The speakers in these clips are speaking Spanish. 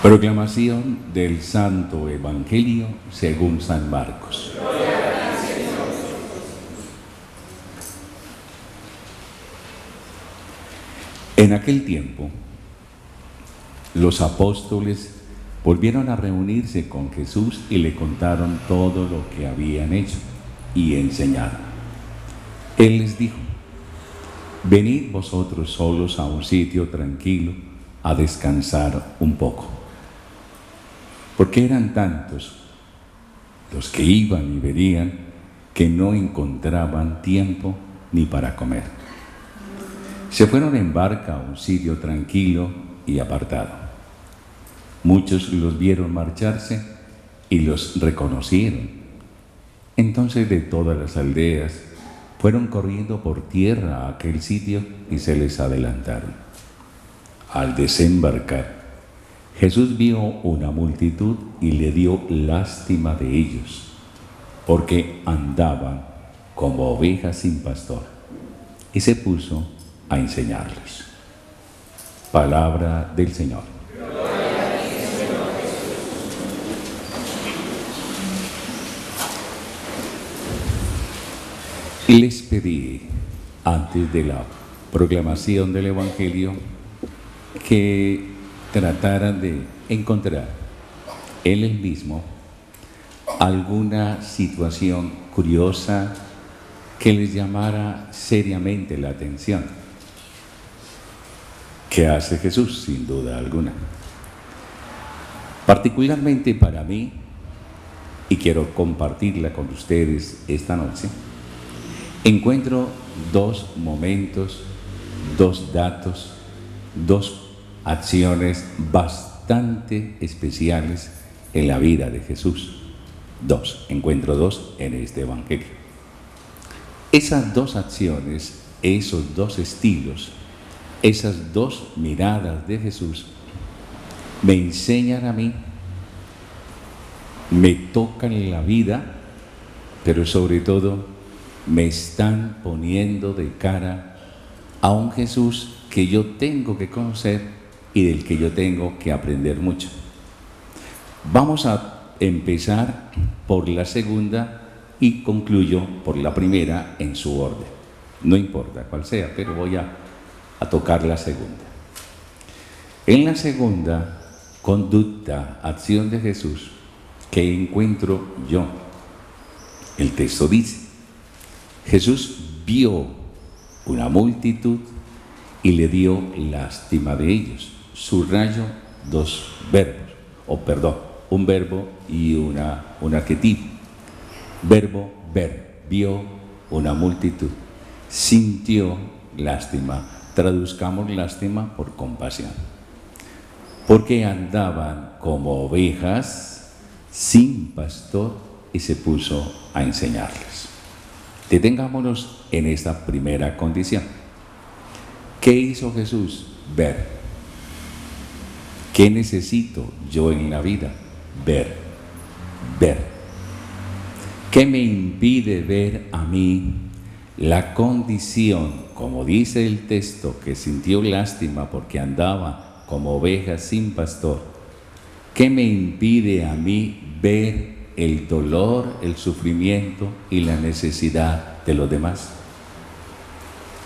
Proclamación del Santo Evangelio según San Marcos. En aquel tiempo, los apóstoles volvieron a reunirse con Jesús y le contaron todo lo que habían hecho y enseñado. Él les dijo: venid vosotros solos a un sitio tranquilo a descansar un poco. Porque eran tantos los que iban y venían que no encontraban tiempo ni para comer. Se fueron en barca a un sitio tranquilo y apartado. Muchos los vieron marcharse y los reconocieron. Entonces de todas las aldeas fueron corriendo por tierra a aquel sitio y se les adelantaron. Al desembarcar, Jesús vio una multitud y le dio lástima de ellos, porque andaban como ovejas sin pastor, y se puso a enseñarles. Palabra del Señor. Les pedí, antes de la proclamación del Evangelio, que trataran de encontrar en él mismo alguna situación curiosa que les llamara seriamente la atención. ¿Qué hace Jesús? Sin duda alguna. Particularmente para mí, y quiero compartirla con ustedes esta noche, encuentro dos momentos, dos datos, dos acciones bastante especiales en la vida de Jesús. Encuentro dos en este Evangelio. Esas dos acciones, esos dos estilos, esas dos miradas de Jesús me enseñan a mí, me tocan en la vida, pero sobre todo me están poniendo de cara a un Jesús que yo tengo que conocer y del que yo tengo que aprender mucho. Vamos a empezar por la segunda y concluyo por la primera en su orden. No importa cuál sea, pero voy a tocar la segunda. En la segunda conducta, acción de Jesús, que encuentro yo, el texto dice: Jesús vio una multitud y le dio lástima de ellos. Subrayo dos verbos, un verbo y un adjetivo. Verbo, ver, vio una multitud, sintió lástima. Traduzcamos lástima por compasión. Porque andaban como ovejas sin pastor y se puso a enseñarles. Detengámonos en esta primera condición. ¿Qué hizo Jesús? Ver. ¿Qué necesito yo en la vida? Ver. ¿Qué me impide ver a mí la condición, como dice el texto, que sintió lástima porque andaba como ovejas sin pastor? ¿Qué me impide a mí ver el dolor, el sufrimiento y la necesidad de los demás?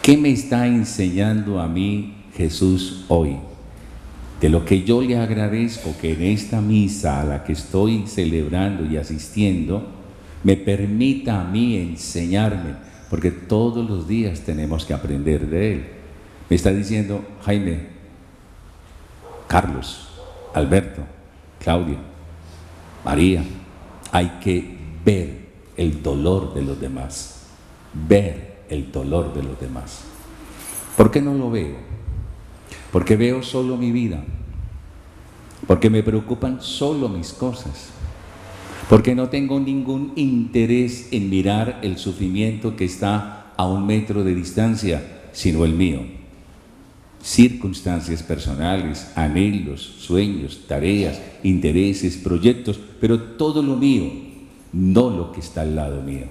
¿Qué me está enseñando a mí Jesús hoy? De lo que yo le agradezco que en esta misa a la que estoy celebrando y asistiendo, me permita a mí enseñarme, porque todos los días tenemos que aprender de Él. Me está diciendo: Jaime, Carlos, Alberto, Claudia, María, hay que ver el dolor de los demás, ver el dolor de los demás. ¿Por qué no lo veo? Porque veo solo mi vida, porque me preocupan solo mis cosas, porque no tengo ningún interés en mirar el sufrimiento que está a 1 metro de distancia, sino el mío. Circunstancias personales, anhelos, sueños, tareas, intereses, proyectos, pero todo lo mío, no lo que está al lado mío.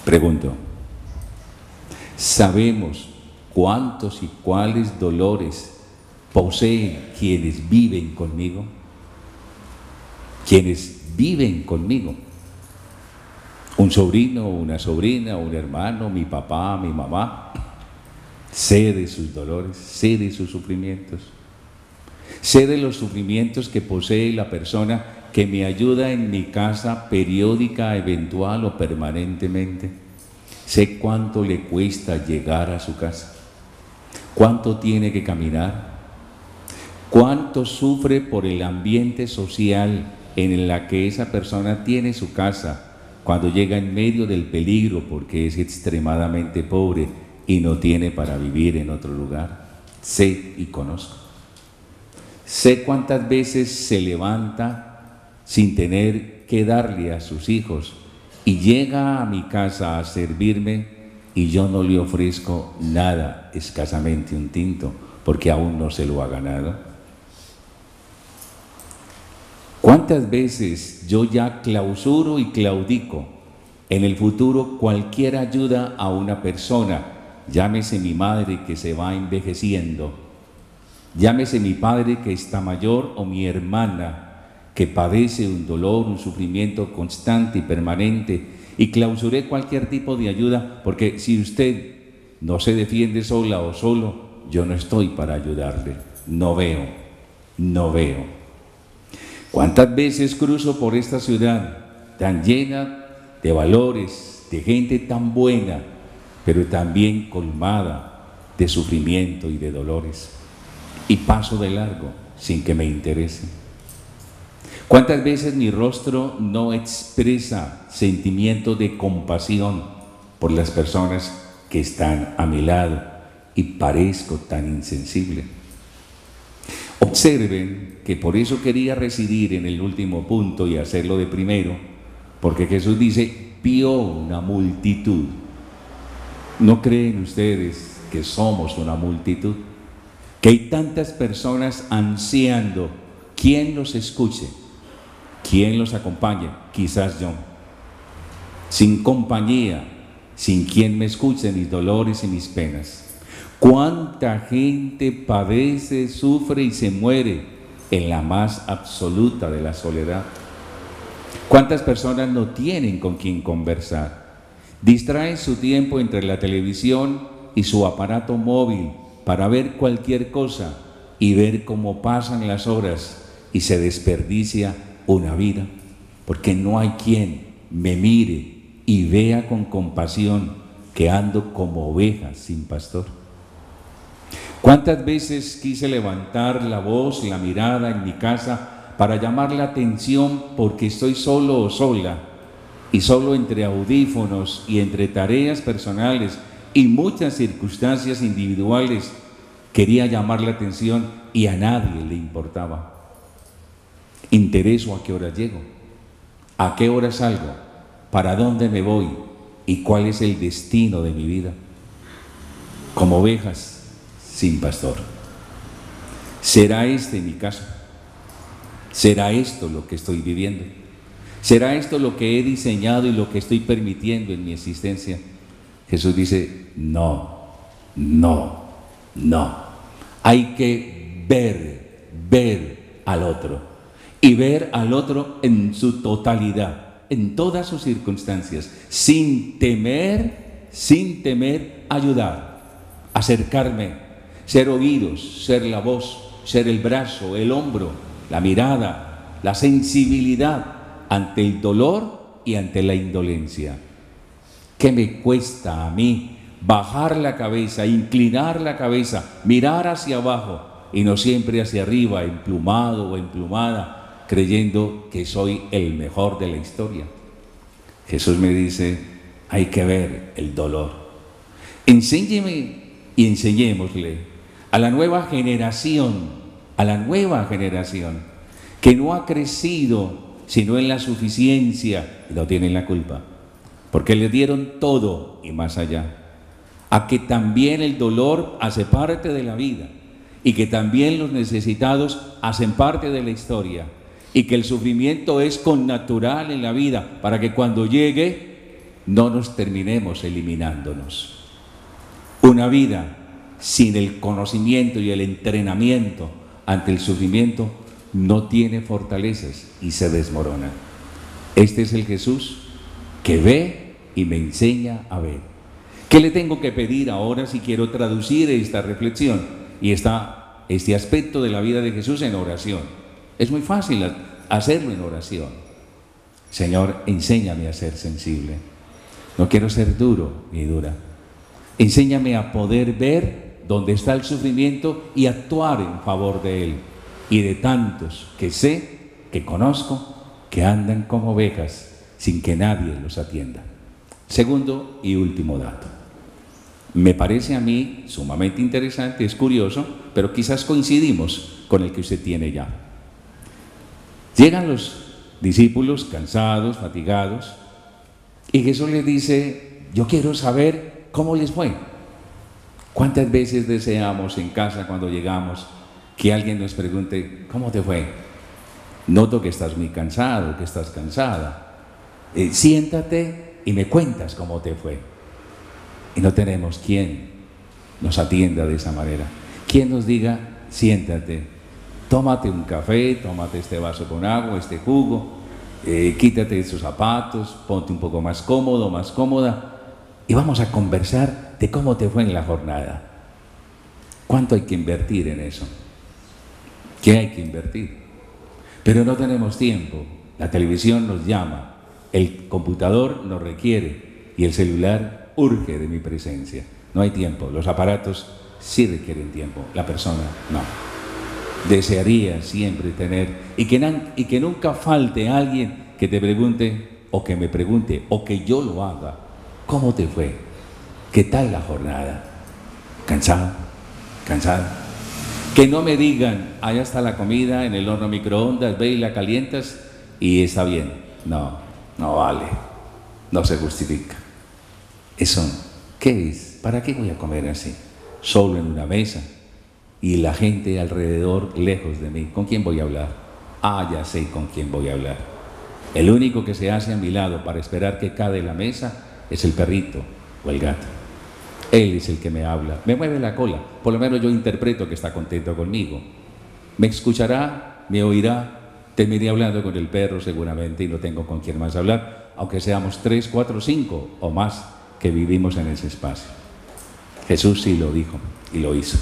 Pregunto, ¿sabemos cuántos y cuáles dolores poseen quienes viven conmigo. Quienes viven conmigo. Un sobrino, una sobrina, un hermano, mi papá, mi mamá. Sé de sus dolores, sé de sus sufrimientos. Sé de los sufrimientos que posee la persona que me ayuda en mi casa periódica, eventual o permanentemente. Sé cuánto le cuesta llegar a su casa, cuánto tiene que caminar, cuánto sufre por el ambiente social en el que esa persona tiene su casa cuando llega en medio del peligro porque es extremadamente pobre y no tiene para vivir en otro lugar. Sé y conozco. Sé cuántas veces se levanta sin tener que darle a sus hijos y llega a mi casa a servirme y yo no le ofrezco nada, escasamente un tinto, porque aún no se lo ha ganado. ¿Cuántas veces yo ya clausuro y claudico en el futuro cualquier ayuda a una persona? Llámese mi madre que se va envejeciendo, llámese mi padre que está mayor o mi hermana que padece un dolor, un sufrimiento constante y permanente, y clausuré cualquier tipo de ayuda, porque si usted no se defiende sola o solo, yo no estoy para ayudarle. No veo. ¿Cuántas veces cruzo por esta ciudad tan llena de valores, de gente tan buena, pero también colmada de sufrimiento y de dolores, y paso de largo sin que me interese? ¿Cuántas veces mi rostro no expresa sentimiento de compasión por las personas que están a mi lado y parezco tan insensible? Observen que por eso quería residir en el último punto y hacerlo de primero, porque Jesús dice, vio una multitud. ¿No creen ustedes que somos una multitud? Que hay tantas personas ansiando quien los escuche, quien los acompañe, quizás yo. Sin compañía, sin quien me escuche mis dolores y mis penas. ¿Cuánta gente padece, sufre y se muere en la más absoluta de la soledad? ¿Cuántas personas no tienen con quien conversar? Distraen su tiempo entre la televisión y su aparato móvil para ver cualquier cosa y ver cómo pasan las horas y se desperdicia una vida, porque no hay quien me mire y vea con compasión que ando como oveja sin pastor. ¿Cuántas veces quise levantar la voz, la mirada en mi casa para llamar la atención porque estoy solo o sola y solo entre audífonos y entre tareas personales y muchas circunstancias individuales quería llamar la atención y a nadie le importaba? ¿Intereso a qué hora llego? ¿A qué hora salgo? ¿Para dónde me voy? ¿Y cuál es el destino de mi vida? Como ovejas sin pastor. ¿Será este mi caso? ¿Será esto lo que estoy viviendo? ¿Será esto lo que he diseñado y lo que estoy permitiendo en mi existencia? Jesús dice, no. Hay que ver al otro y ver al otro en su totalidad, en todas sus circunstancias, sin temer ayudar, acercarme, ser oídos, ser la voz, ser el brazo, el hombro, la mirada, la sensibilidad ante el dolor y ante la indolencia. ¿Qué me cuesta a mí bajar la cabeza, inclinar la cabeza, mirar hacia abajo y no siempre hacia arriba, emplumado o emplumada, creyendo que soy el mejor de la historia? Jesús me dice, hay que ver el dolor. Enséñeme y enseñémosle a la nueva generación que no ha crecido sino en la suficiencia, y no tienen la culpa, porque le dieron todo y más allá, a que también el dolor hace parte de la vida y que también los necesitados hacen parte de la historia y que el sufrimiento es connatural en la vida para que cuando llegue no nos terminemos eliminándonos. Una vida sin el conocimiento y el entrenamiento ante el sufrimiento, no tiene fortalezas y se desmorona. Este es el Jesús que ve y me enseña a ver. ¿Qué le tengo que pedir ahora si quiero traducir esta reflexión y este aspecto de la vida de Jesús en oración? Es muy fácil hacerlo en oración. Señor, enséñame a ser sensible. No quiero ser duro ni dura. Enséñame a poder ver dónde está el sufrimiento y actuar en favor de él y de tantos que sé, que conozco, que andan como ovejas sin que nadie los atienda. Segundo y último dato. Me parece a mí sumamente interesante, es curioso, pero quizás coincidimos con el que usted tiene ya. Llegan los discípulos cansados, fatigados, y Jesús les dice, yo quiero saber cómo les fue. ¿Cuántas veces deseamos en casa cuando llegamos que alguien nos pregunte, ¿cómo te fue? Noto que estás muy cansado, que estás cansada. Siéntate y me cuentas cómo te fue. Y no tenemos quien nos atienda de esa manera. Quien nos diga, siéntate, tómate un café, tómate este vaso con agua, este jugo, quítate esos zapatos, ponte un poco más cómodo, más cómoda, y vamos a conversar de cómo te fue en la jornada. ¿Cuánto hay que invertir en eso? ¿Qué hay que invertir? Pero no tenemos tiempo. La televisión nos llama, el computador nos requiere y el celular urge de mi presencia. No hay tiempo. Los aparatos sí requieren tiempo, la persona no. Desearía siempre tener, y que nunca falte alguien que te pregunte, o que me pregunte, o que yo lo haga, ¿cómo te fue? ¿Qué tal la jornada? ¿Cansado? ¿Cansada? Que no me digan, allá está la comida en el horno microondas, ve y la calientas y está bien. No, no vale, no se justifica. Eso, ¿qué es? ¿Para qué voy a comer así? Solo en una mesa y la gente alrededor lejos de mí. ¿Con quién voy a hablar? Ah, ya sé con quién voy a hablar. El único que se hace a mi lado para esperar que cae la mesa es el perrito o el gato. Él es el que me habla, me mueve la cola, por lo menos yo interpreto que está contento conmigo. Me escuchará, me oirá, terminé hablando con el perro seguramente y no tengo con quién más hablar, aunque seamos 3, 4, 5 o más que vivimos en ese espacio. Jesús sí lo dijo y lo hizo.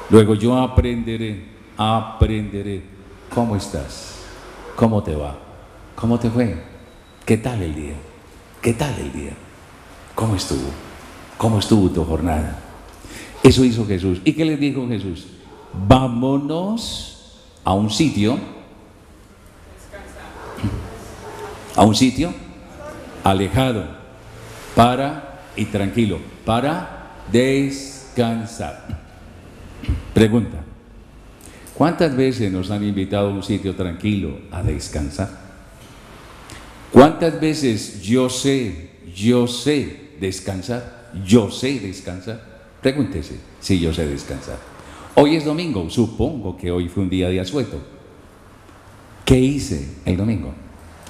Luego yo aprenderé, ¿cómo estás? ¿Cómo te va? ¿Cómo te fue? ¿Qué tal el día? ¿Qué tal el día? ¿Cómo estuvo? ¿Cómo estuvo tu jornada? Eso hizo Jesús. ¿Y qué les dijo Jesús? Vámonos a un sitio alejado y tranquilo, para descansar. Pregunta, ¿cuántas veces nos han invitado a un sitio tranquilo a descansar? ¿Cuántas veces yo sé descansar? Yo sé descansar. Pregúntese si yo sé descansar. Hoy es domingo, supongo que hoy fue un día de asueto. ¿Qué hice el domingo?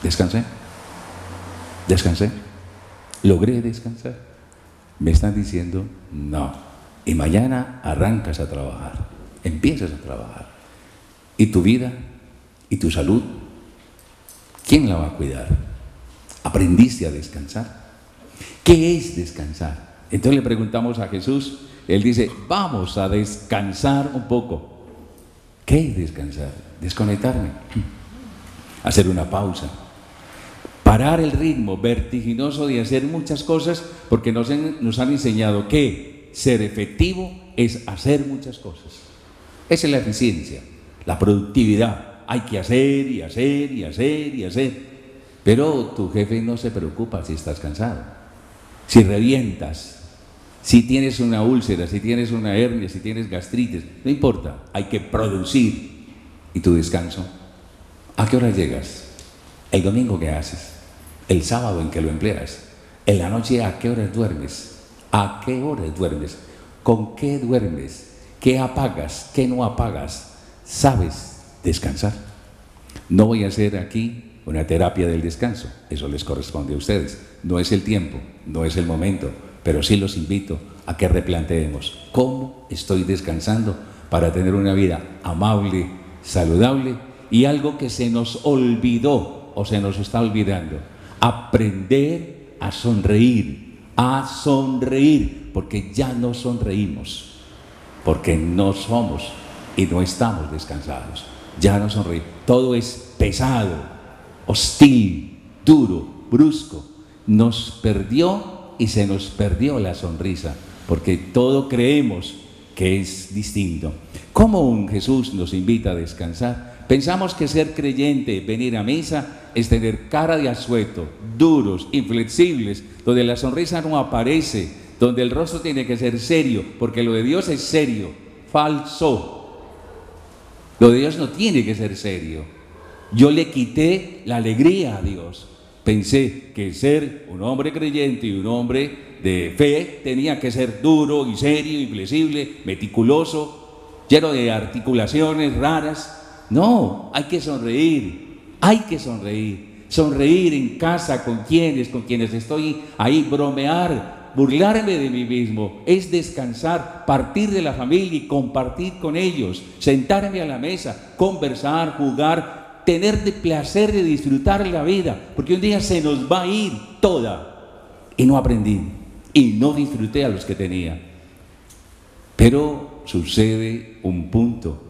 Descansé. ¿Logré descansar? Me están diciendo no. Y mañana arrancas a trabajar, empiezas a trabajar. ¿Y tu vida? ¿Y tu salud? ¿Quién la va a cuidar? ¿Aprendiste a descansar? ¿Qué es descansar? Entonces le preguntamos a Jesús, Él dice, vamos a descansar un poco. ¿Qué es descansar? Desconectarme, hacer una pausa, parar el ritmo vertiginoso de hacer muchas cosas, porque nos han enseñado que ser efectivo es hacer muchas cosas. Esa es la eficiencia, la productividad. Hay que hacer y hacer y hacer y hacer. Pero tu jefe no se preocupa si estás cansado, si revientas, si tienes una úlcera, si tienes una hernia, si tienes gastritis, no importa, hay que producir. ¿Y tu descanso? ¿A qué hora llegas? ¿El domingo qué haces? ¿El sábado en que lo empleas? ¿En la noche a qué horas duermes? ¿A qué horas duermes? ¿Con qué duermes? ¿Qué apagas? ¿Qué no apagas? ¿Sabes descansar? No voy a hacer aquí una terapia del descanso, eso les corresponde a ustedes. No es el tiempo, no es el momento, pero sí los invito a que replanteemos cómo estoy descansando para tener una vida amable, saludable y algo que se nos olvidó o se nos está olvidando, aprender a sonreír, porque ya no sonreímos, porque no somos y no estamos descansados, ya no sonreímos, todo es pesado, hostil, duro, brusco, nos perdió y se nos perdió la sonrisa, porque todo creemos que es distinto. ¿Cómo un Jesús nos invita a descansar? Pensamos que ser creyente, venir a misa, es tener cara de asueto, duros, inflexibles, donde la sonrisa no aparece, donde el rostro tiene que ser serio, porque lo de Dios es serio, falso. Lo de Dios no tiene que ser serio. Yo le quité la alegría a Dios. Pensé que ser un hombre creyente y un hombre de fe tenía que ser duro y serio, inflexible, meticuloso, lleno de articulaciones raras. No, hay que sonreír, sonreír en casa con quienes estoy ahí, bromear, burlarme de mí mismo, es descansar, partir de la familia y compartir con ellos, sentarme a la mesa, conversar, jugar, tener de placer de disfrutar la vida, porque un día se nos va a ir toda y no aprendí y no disfruté a los que tenía. Pero sucede un punto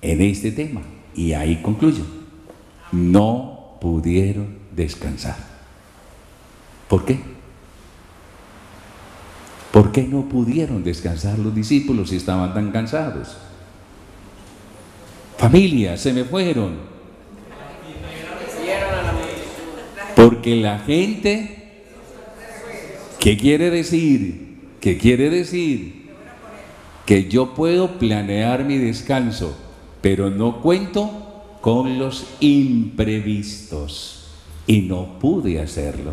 en este tema y ahí concluyo: no pudieron descansar. ¿Por qué? ¿Por qué no pudieron descansar los discípulos si estaban tan cansados? Familia, se me fueron. Porque la gente, ¿qué quiere decir? ¿Qué quiere decir? Que yo puedo planear mi descanso, pero no cuento con los imprevistos y no pude hacerlo.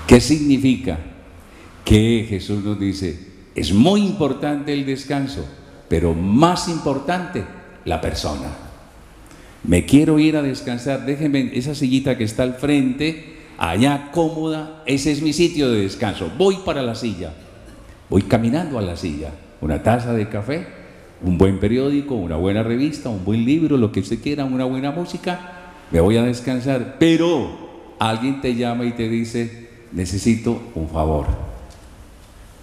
¿Qué significa? Que Jesús nos dice, es muy importante el descanso, pero más importante la persona. Me quiero ir a descansar, déjenme esa sillita que está al frente, allá cómoda, ese es mi sitio de descanso. Voy para la silla, voy caminando a la silla, una taza de café, un buen periódico, una buena revista, un buen libro, lo que usted quiera, una buena música, me voy a descansar. Pero alguien te llama y te dice, necesito un favor,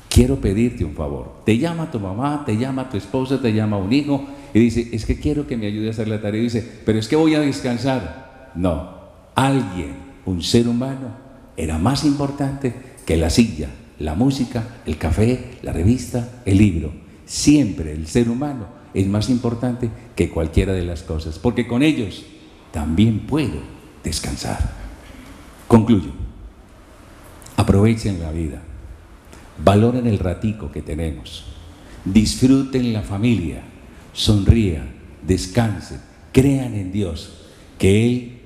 quiero pedirte un favor. Te llama tu mamá, te llama tu esposa, te llama un hijo y dice, es que quiero que me ayude a hacer la tarea. Y dice, pero es que voy a descansar. No, alguien, un ser humano, era más importante que la silla, la música, el café, la revista, el libro. Siempre el ser humano es más importante que cualquiera de las cosas, porque con ellos también puedo descansar. Concluyo. Aprovechen la vida, valoren el ratico que tenemos, disfruten la familia, sonrían, descansen, crean en Dios, que Él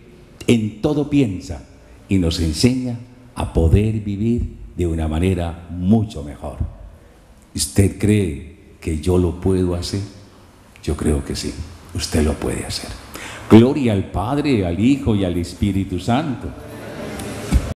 en todo piensa y nos enseña a poder vivir de una manera mucho mejor. ¿Usted cree que yo lo puedo hacer? Yo creo que sí, usted lo puede hacer. Gloria al Padre, al Hijo y al Espíritu Santo.